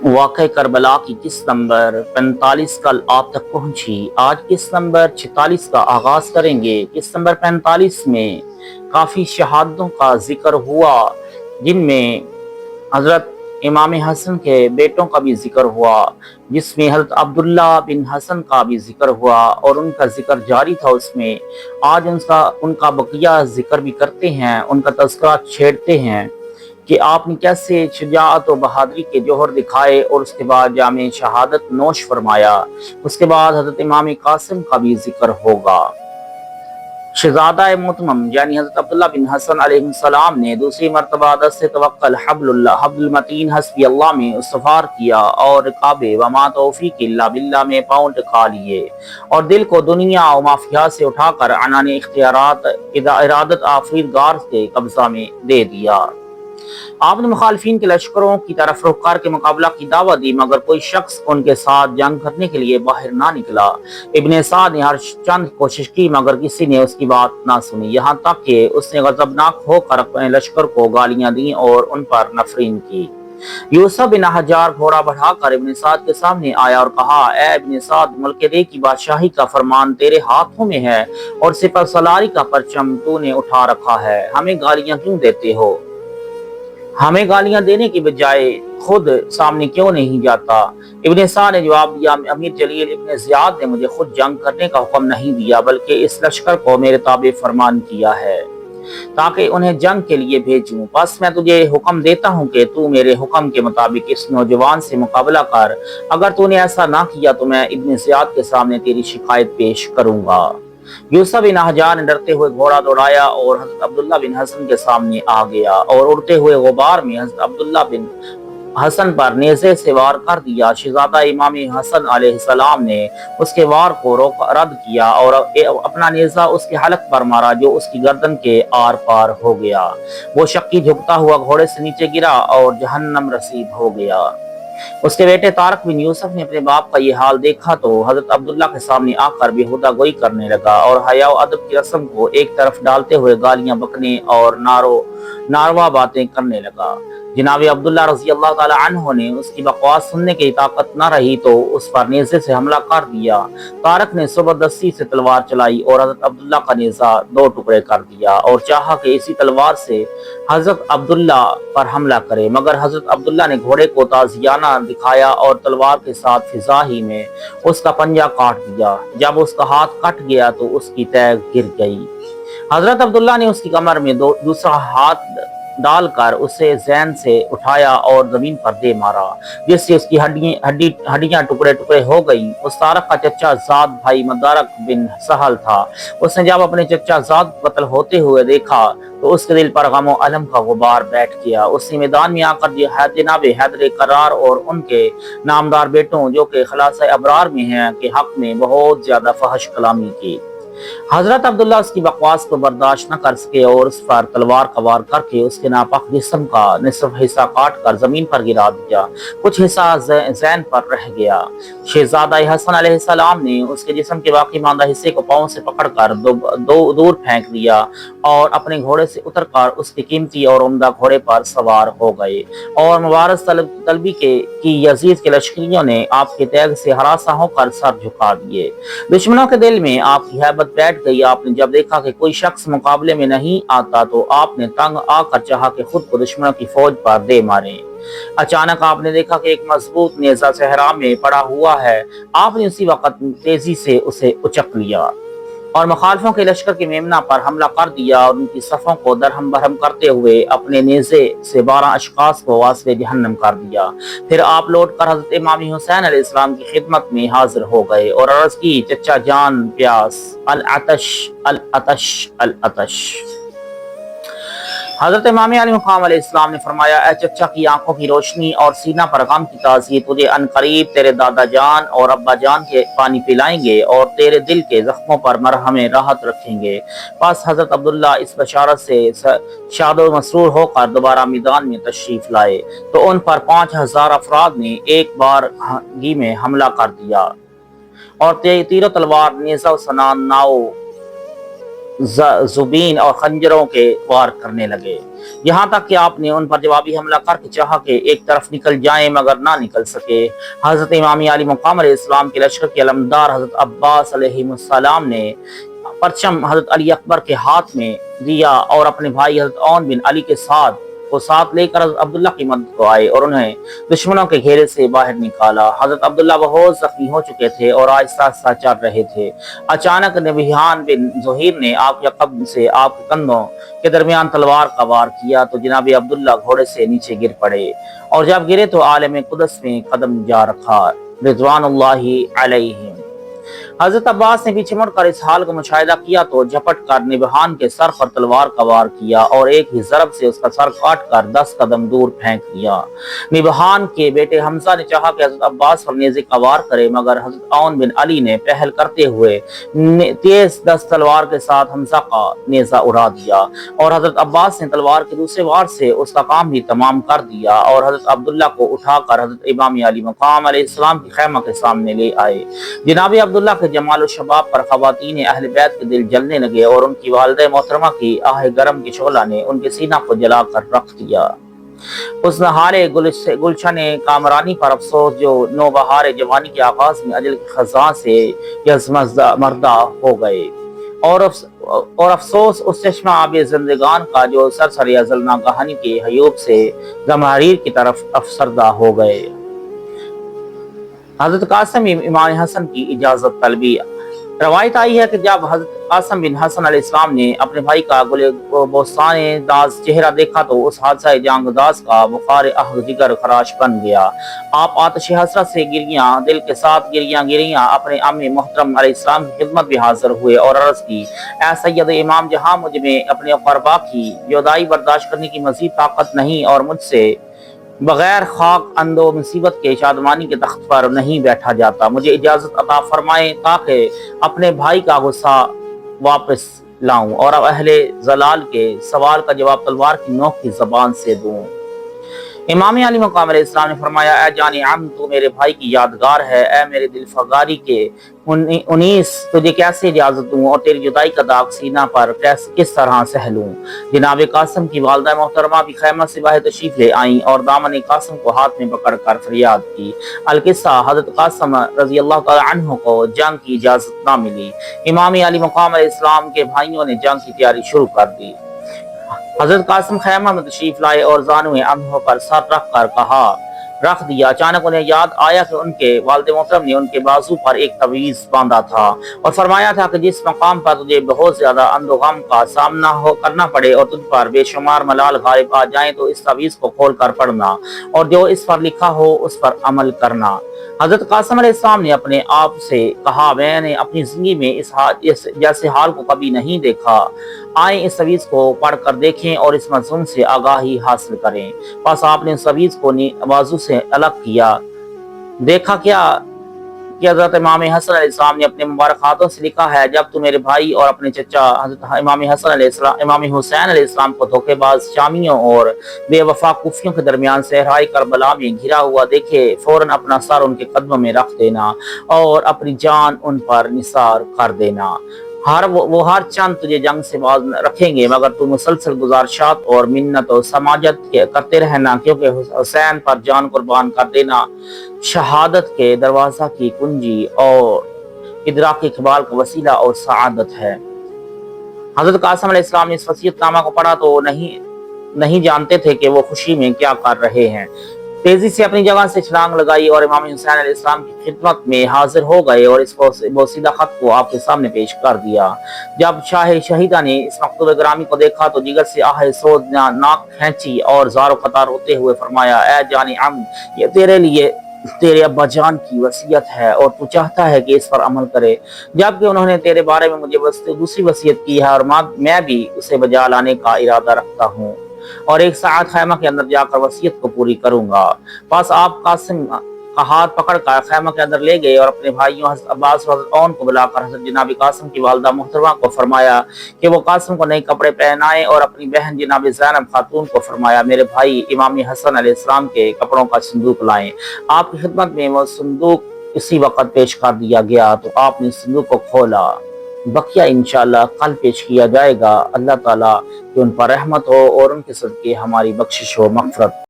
واقع کربلا کی قسط نمبر 45 کل آپ تک پہنچی۔ آج قسط نمبر 46 کا آغاز کریں گے۔ قسط نمبر 45 میں کافی شہادتوں کا ذکر ہوا، جن میں حضرت امام حسن کے بیٹوں کا بھی ذکر ہوا، جس میں حضرت عبداللہ بن حسن کا بھی ذکر ہوا اور ان کا ذکر جاری تھا اس میں۔ آج ان کا بقیہ ذکر بھی کرتے ہیں، ان کا تذکرہ چھیڑتے ہیں کہ آپ نے کیسے شجاعت و بہادری کے جوہر دکھائے، اور اس کے بعد جامع شہادت نوش فرمایا۔ اس کے بعد حضرت امام قاسم کا بھی ذکر ہوگا۔ شہزادہ متمم یعنی حضرت عبداللہ بن حسن علیہ السلام نے دوسری مرتبہ دست توکل حبل المتین حسبی اللہ میں استغفار کیا اور رکاب وما توفیق الا باللہ میں پاؤں ٹکا لیے، اور دل کو دنیا و مافیہ سے اٹھا کر عنان اختیارات ارادت آفریدگار کے قبضہ میں دے دیا۔ آپ نے مخالفین کے لشکروں کی طرف رخ کر کے مقابلہ کی دعوت دی، مگر کوئی شخص ان کے ساتھ جنگ کرنے کے لیے باہر نہ نکلا۔ ابن سعد نے ہر چند کوشش کی، مگر کسی نے اس کی بات نہ سنی، یہاں تک کہ اس نے غضبناک ہو کر اپنے لشکر کو گالیاں دیں اور ان پر نفرین کی۔ یوسف بن حجار گھوڑا بڑھا کر ابن سعد کے سامنے آیا اور کہا، اے ابن سعد، ملک دے کی بادشاہی کا فرمان تیرے ہاتھوں میں ہے اور سپہ سالاری کا پرچم تو نے اٹھا رکھا ہے، ہمیں گالیاں کیوں دیتے ہو؟ ہمیں گالیاں دینے کی بجائے خود سامنے کیوں نہیں جاتا؟ ابن سعد نے جواب دیا، امیر جلیل ابن زیاد نے مجھے خود جنگ کرنے کا حکم نہیں دیا، بلکہ اس لشکر کو میرے تابع فرمان کیا ہے تاکہ انہیں جنگ کے لیے بھیجوں۔ بس میں تجھے حکم دیتا ہوں کہ تو میرے حکم کے مطابق اس نوجوان سے مقابلہ کر، اگر تو نے ایسا نہ کیا تو میں ابن زیاد کے سامنے تیری شکایت پیش کروں گا۔ یوسف بن حجار نے ڈرتے ہوئے گھوڑا دوڑایا اور حضرت عبداللہ بن حسن کے سامنے آ گیا اور اڑتے ہوئے غبار میں حضرت عبداللہ بن حسن پر نیزے سے وار کر دیا۔ شہزادہ امام حسن علیہ السلام نے اس کے وار کو رد کیا اور اپنا نیزہ اس کے حلق پر مارا، جو اس کی گردن کے آر پار ہو گیا۔ وہ شکی جھکتا ہوا گھوڑے سے نیچے گرا اور جہنم رسید ہو گیا۔ اس کے بیٹے طارق بن یوسف نے اپنے باپ کا یہ حال دیکھا تو حضرت عبداللہ کے سامنے آ کر بےہودہ گوئی کرنے لگا اور حیا و ادب کی رسم کو ایک طرف ڈالتے ہوئے گالیاں بکنے اور ناروا باتیں کرنے لگا۔ جناب عبداللہ رضی اللہ تعالی عنہ نے اس کی بکواس سننے کی طاقت نہ رہی تو اس پر نیزے سے حملہ کر دیا۔ طارق نے زبردستی سے تلوار چلائی اور حضرت عبداللہ کا نیزہ دو ٹکڑے کر دیا اور چاہا کہ اسی تلوار سے حضرت عبداللہ پر حملہ کرے، مگر حضرت عبداللہ نے گھوڑے کو تازیانہ دکھایا اور تلوار کے ساتھ فضا ہی میں اس کا پنجہ کاٹ دیا۔ جب اس کا ہاتھ کٹ گیا تو اس کی تیغ گر گئی۔ حضرت عبداللہ نے اس کی کمر میں دوسرا ہاتھ ڈال کر اسے زین سے اٹھایا اور زمین پر دے مارا، جس سے اس کی ہڈیاں ٹکڑے ٹکڑے ہو گئیں۔ اس طارق کا چچا زاد بھائی مدارک بن سہل تھا۔ اس نے جب اپنے چچا زاد قتل ہوتے ہوئے دیکھا تو اس کے دل پر غم و الم کا غبار بیٹھ گیا۔ اس نے میدان میں آ کر جناب حیدر کرار اور ان کے نامدار بیٹوں جو کہ خلاصہ ابرار میں ہیں کے حق میں بہت زیادہ فحش کلامی کی۔ حضرت عبداللہ اس کی بکواس کو برداشت نہ کر سکے اور اس پر تلوار کا وار کر کے اس کے ناپاک جسم کا نصف حصہ کاٹ کر زمین پر گرا دیا، کچھ حصہ زین پر رہ گیا۔ شہزادہ حسن علیہ السلام نے اس کے جسم کے باقی ماندہ حصے کو پاؤں سے پکڑ کر دور پھینک دیا اور اپنے گھوڑے سے اتر کر اس کے قیمتی اور عمدہ گھوڑے پر سوار ہو گئے، اور مبارز طلبی کی یزید کے لشکریوں نے آپ کے تیغ سے ہراساں ہو کر سر جھکا دیے۔ دشمنوں کے دل میں آپ کی ہیبت بیٹھ گئی۔ آپ نے جب دیکھا کہ کوئی شخص مقابلے میں نہیں آتا تو آپ نے تنگ آ کر چاہا کہ خود کو دشمنوں کی فوج پر دے مارے۔ اچانک آپ نے دیکھا کہ ایک مضبوط نیزہ صحرا میں پڑا ہوا ہے۔ آپ نے اسی وقت تیزی سے اسے اچک لیا اور مخالفوں کے لشکر کے میمنہ پر حملہ کر دیا اور ان کی صفوں کو درہم برہم کرتے ہوئے اپنے نیزے سے 12 اشخاص کو واسطے جہنم کر دیا۔ پھر آپ لوٹ کر حضرت امام حسین علیہ السلام کی خدمت میں حاضر ہو گئے اور عرض کی، چچا جان پیاس، العطش العطش العطش۔ حضرت امام علی مقام علیہ السلام نے فرمایا، اے چچا کی آنکھوں کی روشنی اور سینہ پر غم کی تازی، تجھے ان قریب تیرے دادا جان اور ابا جان کے پانی پلائیں گے اور تیرے دل کے زخموں پر مرہم راحت رکھیں گے۔ پس حضرت عبداللہ اس بشارت سے شاد و مسرور ہو کر دوبارہ میدان میں تشریف لائے تو ان پر 5000 افراد نے ایک بارگی میں حملہ کر دیا اور تیر و تلوار، نیزہ و سنان، ناؤ، زبین اور خنجروں کے وار کرنے لگے۔ یہاں تک کہ آپ نے ان پر جوابی حملہ کر کے چاہا کہ ایک طرف نکل جائیں مگر نہ نکل سکے۔ حضرت امام علی مقام علیہ السلام کے لشکر کے علمدار حضرت عباس علیہ السلام نے پرچم حضرت علی اکبر کے ہاتھ میں دیا اور اپنے بھائی حضرت عون بن علی کے ساتھ لے کر حضرت عبداللہ کی مدد کو آئے اور انہیں دشمنوں کے گھیرے سے باہر نکالا۔ حضرت عبداللہ بہت زخمی ہو چکے تھے اور آہستہ آہستہ چل رہے تھے۔ اچانک نبیہان بن زہیر نے آپ کے قدم سے آپ کے کندھوں کے درمیان تلوار کا وار کیا تو جناب عبداللہ گھوڑے سے نیچے گر پڑے اور جب گرے تو عالم قدس میں قدم جا رکھا رضوان اللہ علیہم۔ حضرت عباس نے پیچھے مڑ کر اس حال کا مشاہدہ کیا تو جھپٹ کر نبہان کے سر پر تلوار کا وار کیا اور ایک ہی ضرب سے اس کا سر کاٹ کر 10 قدم دور پھینک دیا۔ نبہان کے بیٹے حمزہ نے چاہا کہ حضرت عباس پر نیزے کا وار کرے مگر حضرت عون بن علی نے پہل کرتے ہوئے تیز 10 تلوار کے ساتھ حمزہ کا نیزہ اڑا دیا اور حضرت عباس نے تلوار کے دوسرے وار سے اس کا کام بھی تمام کر دیا اور حضرت عبداللہ کو اٹھا کر حضرت امام علی مقام علیہ السلام کی خیمہ کے سامنے لے آئے۔ جناب عبداللہ کے جمال و شباب پر خواتین اہل بیت کے دل جلنے لگے اور ان کی والدہ محترمہ کی آہ گرم کی شعلہ نے ان کے سینہ کو جلا کر رکھ دیا۔ اس نہار گلشن کامرانی پر افسوس جو نوبہار جوانی کے آغاز میں اجل کے خزاں سے یزمردہ ہو گئے، اور افسوس اس چشمہ آب زندگان کا جو سرسر ازل ناگہانی کے حیوب سے زمحریر کی طرف افسردہ ہو گئے۔ حضرت قاسم امام حسن کی اجازت طلبی۔ روایت آئی ہے کہ جب حضرت قاسم بن حسن علیہ السلام نے اپنے بھائی کا گل بوستان داز چہرہ دیکھا تو اس حادثہ جانگ داز کا بخار جگر خراش بن گیا۔ آپ آتش حسرت سے گریاں دل کے ساتھ گریاں اپنے امی محترم علیہ السلام کی خدمت میں حاضر ہوئے اور عرض کی، اے سید امام جہاں، مجھ میں اپنے قربا کی جدائی برداشت کرنے کی مزید طاقت نہیں اور مجھ سے بغیر خاک اندو مصیبت کے شادمانی کے تخت پر نہیں بیٹھا جاتا۔ مجھے اجازت عطا فرمائیں تاکہ اپنے بھائی کا غصہ واپس لاؤں اور اب اہل زلال کے سوال کا جواب تلوار کی نوک کی زبان سے دوں۔ امام علی مقام علیہ السلام نے فرمایا، اے جان عم، تو میرے بھائی کی یادگار ہے، اے میرے دل فغاری کے انیس، تجھے کیسے اجازت دوں اور تیری جدائی کا داغ سینہ پر کس طرح سہ لوں۔ جناب قاسم کی والدہ محترمہ بھی خیمہ سے باہر تشریف لے آئیں اور دامن قاسم کو ہاتھ میں پکڑ کر فریاد کی۔ القصہ، حضرت قاسم رضی اللہ تعالی عنہ کو جنگ کی اجازت نہ ملی۔ امام علی مقام علیہ السلام کے بھائیوں نے جنگ کی تیاری شروع کر دی۔ حضرت قاسم خیمہ میں تشریف لائے اور زانو انہوں پر سر رکھ دیا۔ اچانک انہیں یاد آیا کہ ان کے والد محترم نے ان کے بازو پر ایک تعویذ باندھا تھا اور فرمایا تھا کہ جس مقام پر تجھے بہت زیادہ اندو غم کا سامنا کرنا پڑے اور تجھ پر بے شمار ملال غالب آ جائیں تو اس تعویذ کو کھول کر پڑھنا اور جو اس پر لکھا ہو اس پر عمل کرنا۔ حضرت قاسم علیہ السلام نے اپنے آپ سے کہا، میں نے اپنی زندگی میں اس جیسے حال کو کبھی نہیں دیکھا، آئیں اس تعویذ کو پڑھ کر دیکھیں اور اس مضمون سے آگاہی حاصل کریں۔ بس آپ نے اس تعویذ کو بازو سے الگ کیا، دیکھا کیا کہ حضرت امام حسن علیہ السلام نے اپنے مبارک ہاتھوں سے لکھا ہے، جب تو میرے بھائی اور اپنے چچا حضرت امام حسین علیہ السلام کو دھوکے باز شامیوں اور بے وفا کوفیوں کے درمیان صحرائے کربلا میں گھرا ہوا دیکھے، فوراً اپنا سر ان کے قدموں میں رکھ دینا اور اپنی جان ان پر نثار کر دینا۔ وہ ہر چند تجھے جنگ سے باز رکھیں گے مگر تو مسلسل گزارشات اور منت و سماجت کرتے رہنا، کیونکہ حسین پر جان قربان کر دینا شہادت کے دروازہ کی کنجی اور ادراک اقبال کا وسیلہ اور سعادت ہے۔ حضرت قاسم علیہ السلام نے اس وصیت نامہ کو پڑھا تو نہیں جانتے تھے کہ وہ خوشی میں کیا کر رہے ہیں۔ تیزی سے اپنی جگہ سے چھلانگ لگائی اور امام حسین علیہ السلام کی خدمت میں حاضر ہو گئے اور اس بوسیدہ خط کو آپ کے سامنے پیش کر دیا۔ جب شاہ شہیدہ نے اس مکتوب گرامی کو دیکھا تو جگر سے آہ سود ناک کھینچی اور زار و قطار ہوتے ہوئے فرمایا، اے جان عم، یہ تیرے لیے تیرے ابا جان کی وصیت ہے اور تو چاہتا ہے کہ اس پر عمل کرے، جبکہ انہوں نے تیرے بارے میں مجھے دوسری وصیت کی ہے اور میں بھی اسے بجا لانے کا ارادہ رکھتا ہوں اور ایک ساعت خیمہ کے اندر جا کر وصیت کو پوری کروں گا۔ بس آپ قاسم کا ہاتھ پکڑ کر خیمہ کے اندر لے گئے اور اپنے بھائیوں حضرت عباس اور حضرت عون کو بلا کر حضرت جناب قاسم کی والدہ محترمہ کو فرمایا کہ وہ قاسم کو نئے کپڑے پہنائیں اور اپنی بہن جناب زینب خاتون کو فرمایا، میرے بھائی امام حسن علیہ السلام کے کپڑوں کا صندوق لائیں۔ آپ کی خدمت میں وہ صندوق اسی وقت پیش کر دیا گیا تو آپ نے صندوق کو کھولا بقیہ انشاءاللہ کل پیش کیا جائے گا۔ اللہ تعالیٰ کہ ان پر رحمت ہو اور ان کے صدقے ہماری بخشش و مغفرت